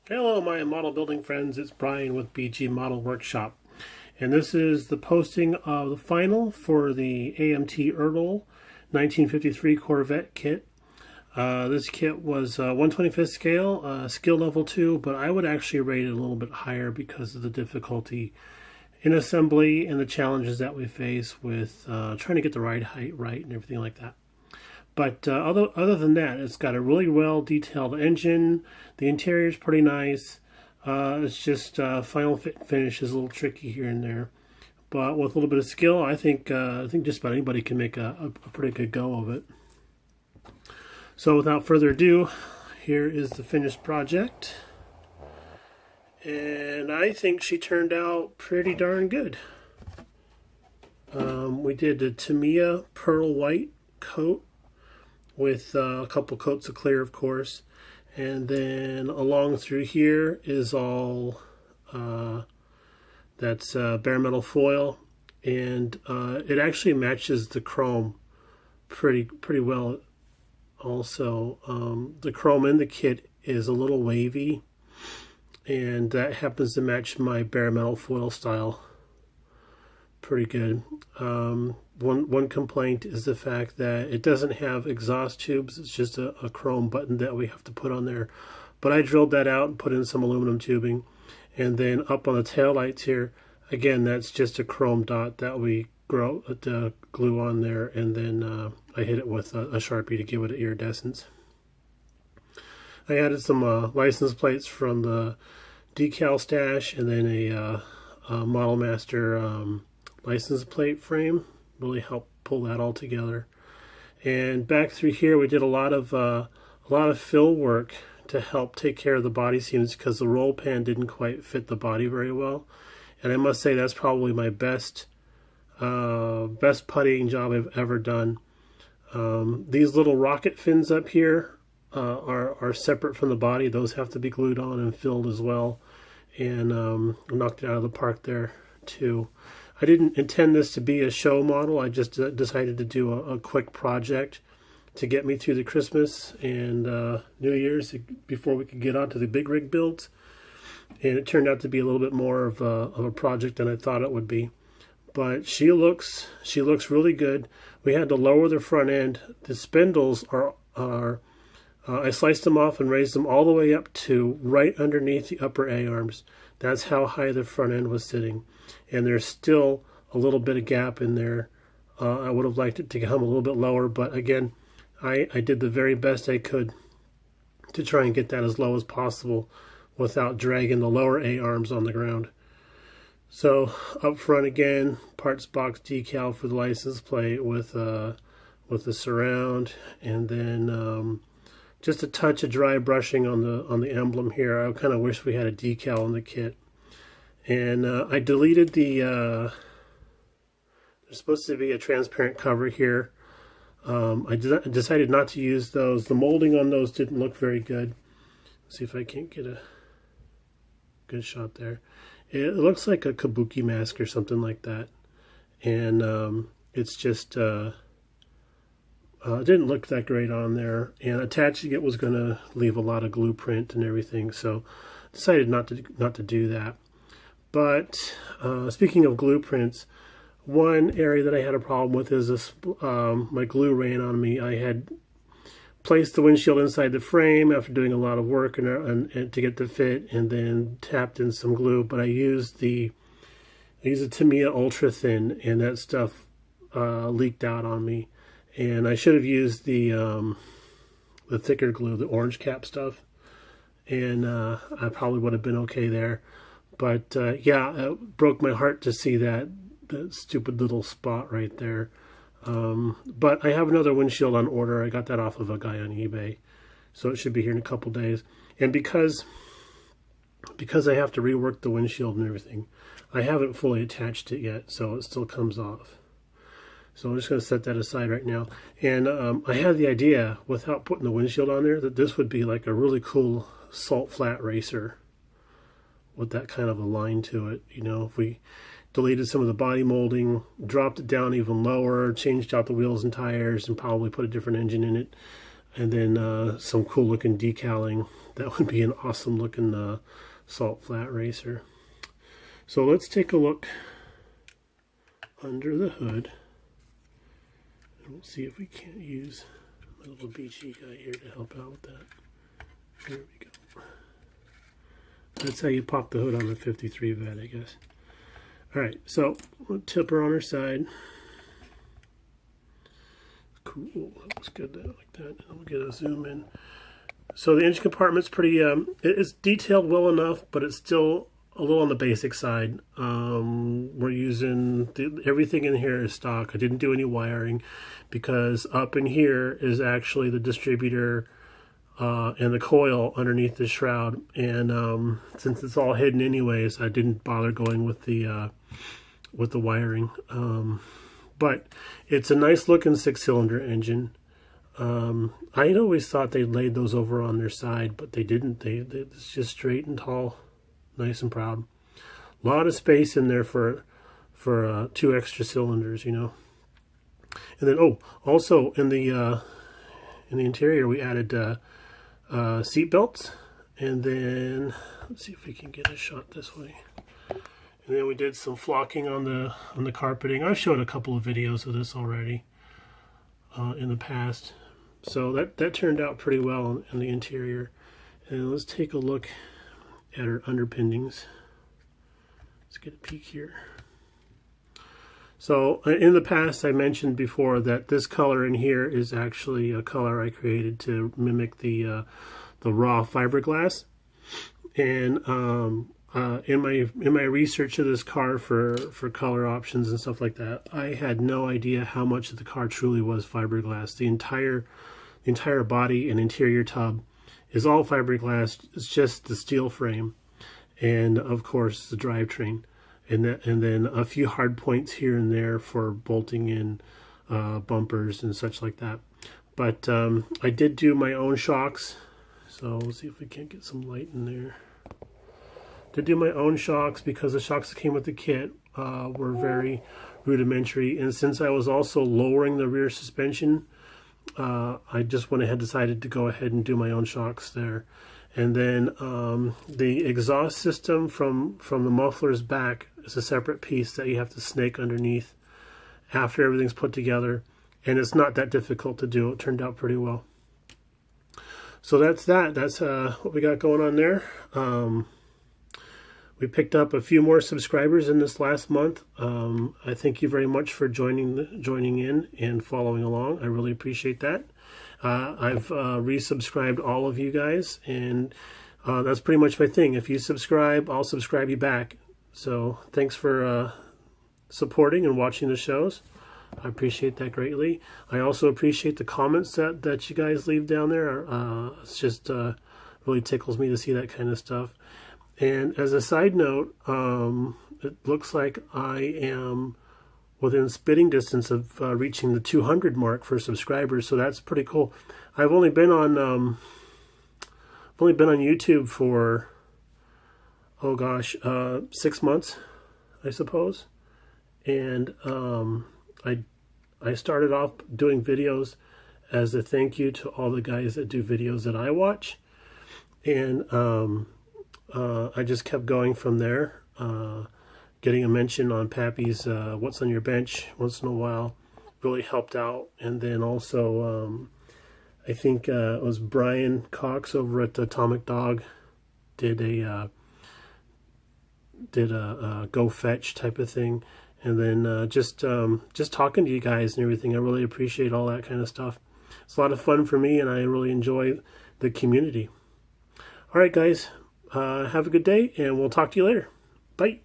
Hello, my model building friends. It's Brian with BG Model Workshop. And this is the posting of the final for the AMT Ertl 1953 Corvette kit. This kit was 1/25th scale, skill level 2, but I would actually rate it a little bit higher because of the difficulty in assembly and the challenges that we face with trying to get the ride height right and everything like that. But other than that, it's got a really well detailed engine. The interior is pretty nice. It's just final fit and finish is a little tricky here and there. But with a little bit of skill, I think just about anybody can make a pretty good go of it. So without further ado, here is the finished project. And I think she turned out pretty darn good. We did the Tamiya Pearl White coat with a couple coats of clear, of course, and then along through here is all that's bare metal foil, and it actually matches the chrome pretty well. Also, the chrome in the kit is a little wavy, and that happens to match my bare metal foil style pretty good. One complaint is the fact that it doesn't have exhaust tubes. It's just a chrome button that we have to put on there. But I drilled that out and put in some aluminum tubing. And then up on the tail lights here, again, that's just a chrome dot that we glue on there. And then I hit it with a Sharpie to give it an iridescence. I added some license plates from the decal stash, and then a Model Master license plate frame. Really helped pull that all together. And back through here, we did a lot of fill work to help take care of the body seams because the roll pan didn't quite fit the body very well. And I must say that's probably my best puttying job I've ever done. These little rocket fins up here are separate from the body. Those have to be glued on and filled as well. And knocked it out of the park there too. I didn't intend this to be a show model. I just decided to do a quick project to get me through the Christmas and New Year's before we could get on to the big rig builds. And it turned out to be a little bit more of a project than I thought it would be. But she looks really good. We had to lower the front end. The spindles are I sliced them off and raised them all the way up to right underneath the upper A-arms. That's how high the front end was sitting. And there's still a little bit of gap in there. I would have liked it to come a little bit lower, but again, I did the very best I could to try and get that as low as possible without dragging the lower A-arms on the ground. So up front again, parts box decal for the license plate with the surround, and then just a touch of dry brushing on the emblem here. I kind of wish we had a decal in the kit. And I deleted there's supposed to be a transparent cover here. I decided not to use those. The molding on those didn't look very good. Let's see if I can't get a good shot there. It looks like a kabuki mask or something like that. And it's just, it didn't look that great on there. And attaching it was going to leave a lot of glue print and everything. So decided not to do that. But speaking of glue prints, one area that I had a problem with is this, my glue ran on me. I had placed the windshield inside the frame after doing a lot of work and to get the fit, and then tapped in some glue. But I used a Tamiya Ultra Thin, and that stuff leaked out on me. And I should have used the thicker glue, the orange cap stuff, and I probably would have been okay there. But yeah, it broke my heart to see that stupid little spot right there. But I have another windshield on order. I got that off of a guy on eBay, so it should be here in a couple days. And because I have to rework the windshield and everything, I haven't fully attached it yet, so it still comes off. So I'm just going to set that aside right now. And I had the idea, without putting the windshield on there, that this would be like a really cool salt flat racer with that kind of a line to it. You know, if we deleted some of the body molding, dropped it down even lower, changed out the wheels and tires, and probably put a different engine in it, and then some cool looking decaling. That would be an awesome looking salt flat racer. So let's take a look under the hood, and we'll see if we can't use my little BG guy here to help out with that. There we go. That's how you pop the hood on the 53 Vette, I guess. Alright, so we'll tip her on her side. Cool, that looks good like that. And we'll get a zoom in. So the engine compartment's pretty, it's detailed well enough, but it's still a little on the basic side. We're using, everything in here is stock. I didn't do any wiring because up in here is actually the distributor and the coil underneath the shroud. And since it's all hidden anyways, I didn't bother going with the wiring. But it's a nice looking 6-cylinder engine. I always thought they laid those over on their side, but they didn't. It's just straight and tall, nice and proud. A lot of space in there for 2 extra cylinders, you know. And then also in the interior we added seat belts, and then let's see if we can get a shot this way. And then we did some flocking on the carpeting. I've showed a couple of videos of this already in the past. So that turned out pretty well in the interior. And let's take a look at our underpinnings. Let's get a peek here. So in the past I mentioned before that this color in here is actually a color I created to mimic the raw fiberglass. And in my research of this car for color options and stuff like that, I had no idea how much of the car truly was fiberglass. The entire body and interior tub is all fiberglass. It's just the steel frame, and of course the drivetrain, and then a few hard points here and there for bolting in bumpers and such like that. But I did do my own shocks, so we'll see if we can't get some light in there. To do my own shocks because the shocks that came with the kit were very rudimentary, and since I was also lowering the rear suspension, I just went ahead and decided to go ahead and do my own shocks there. And then the exhaust system from the muffler's back is a separate piece that you have to snake underneath after everything's put together, and it's not that difficult to do. It turned out pretty well. So that's what we got going on there. We picked up a few more subscribers in this last month. I thank you very much for joining in and following along. I really appreciate that. I've resubscribed all of you guys, and that's pretty much my thing. If you subscribe, I'll subscribe you back. So thanks for supporting and watching the shows. I appreciate that greatly. I also appreciate the comments that you guys leave down there. It's just really tickles me to see that kind of stuff. And as a side note, it looks like I am within spitting distance of reaching the 200 mark for subscribers, so that's pretty cool. I've only been on YouTube for 6 months, I suppose. And I started off doing videos as a thank you to all the guys that do videos that I watch, and I just kept going from there, getting a mention on Pappy's What's on Your Bench once in a while really helped out. And then also I think it was Brian Cox over at Atomic Dog did a go fetch type of thing. And then just talking to you guys and everything, I really appreciate all that kind of stuff. It's a lot of fun for me, and I really enjoy the community. All right, guys. Have a good day, and we'll talk to you later. Bye.